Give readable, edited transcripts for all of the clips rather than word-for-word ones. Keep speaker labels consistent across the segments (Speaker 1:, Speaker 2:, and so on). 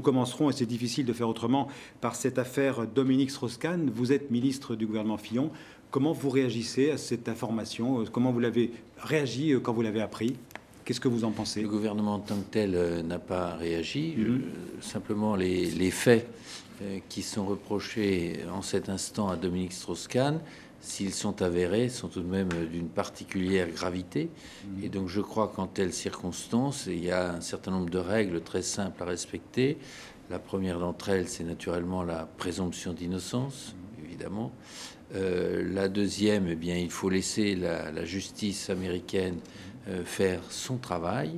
Speaker 1: nous commencerons, et c'est difficile de faire autrement, par cette affaire Dominique Strauss-Kahn. Vous êtes ministre du gouvernement Fillon. Comment vous réagissez à cette information? Comment vous l'avez réagi quand vous l'avez appris? Qu'est-ce que vous en pensez?
Speaker 2: Le gouvernement en tant que tel n'a pas réagi. Simplement, les faits qui sont reprochés en cet instant à Dominique Strauss-Kahn, s'ils sont avérés, sont tout de même d'une particulière gravité. Et donc je crois qu'en telle circonstance, il y a un certain nombre de règles très simples à respecter. La première d'entre elles, c'est naturellement la présomption d'innocence, évidemment. La deuxième, eh bien, il faut laisser la justice américaine faire son travail.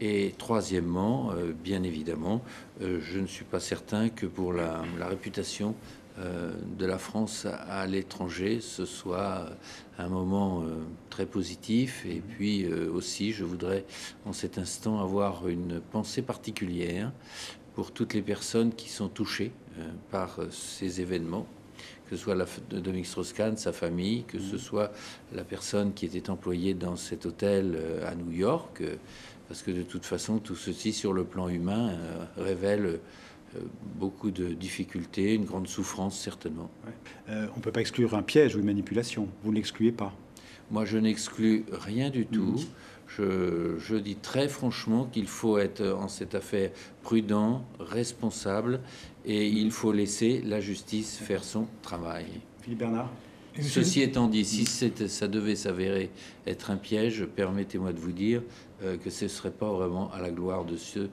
Speaker 2: Et troisièmement, bien évidemment, je ne suis pas certain que pour la réputation de la France à l'étranger, ce soit un moment très positif. Et puis aussi, je voudrais en cet instant avoir une pensée particulière pour toutes les personnes qui sont touchées par ces événements, que ce soit Dominique Strauss-Kahn, sa famille, que ce soit la personne qui était employée dans cet hôtel à New York, parce que de toute façon, tout ceci, sur le plan humain, révèle beaucoup de difficultés, une grande souffrance, certainement.
Speaker 1: On ne peut pas exclure un piège ou une manipulation. Vous ne l'excluez pas?
Speaker 2: Moi, je n'exclus rien du tout. Je dis très franchement qu'il faut être en cette affaire prudent, responsable, et il faut laisser la justice faire son travail.
Speaker 1: Philippe Bernard?
Speaker 2: Ceci étant dit, si ça devait s'avérer être un piège, permettez-moi de vous dire que ce ne serait pas vraiment à la gloire de ceux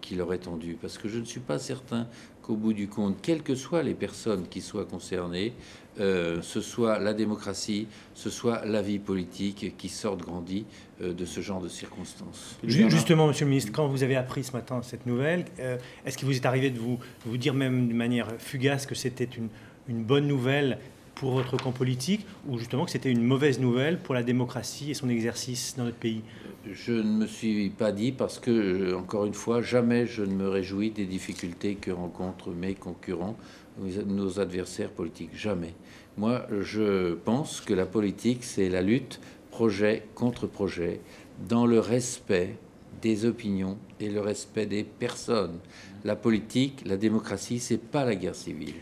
Speaker 2: qui l'auraient tendu. Parce que je ne suis pas certain qu'au bout du compte, quelles que soient les personnes qui soient concernées, ce soit la démocratie, ce soit la vie politique qui sortent grandis de ce genre de circonstances.
Speaker 3: Justement, Monsieur le Ministre, quand vous avez appris ce matin cette nouvelle, est-ce qu'il vous est arrivé de vous dire même de manière fugace que c'était une bonne nouvelle pour votre camp politique, ou justement que c'était une mauvaise nouvelle pour la démocratie et son exercice dans notre pays?
Speaker 2: Je ne me suis pas dit, parce que, encore une fois, jamais je ne me réjouis des difficultés que rencontrent mes concurrents, nos adversaires politiques. Jamais. Moi, je pense que la politique, c'est la lutte projet contre projet, dans le respect des opinions et le respect des personnes. La politique, la démocratie, c'est pas la guerre civile.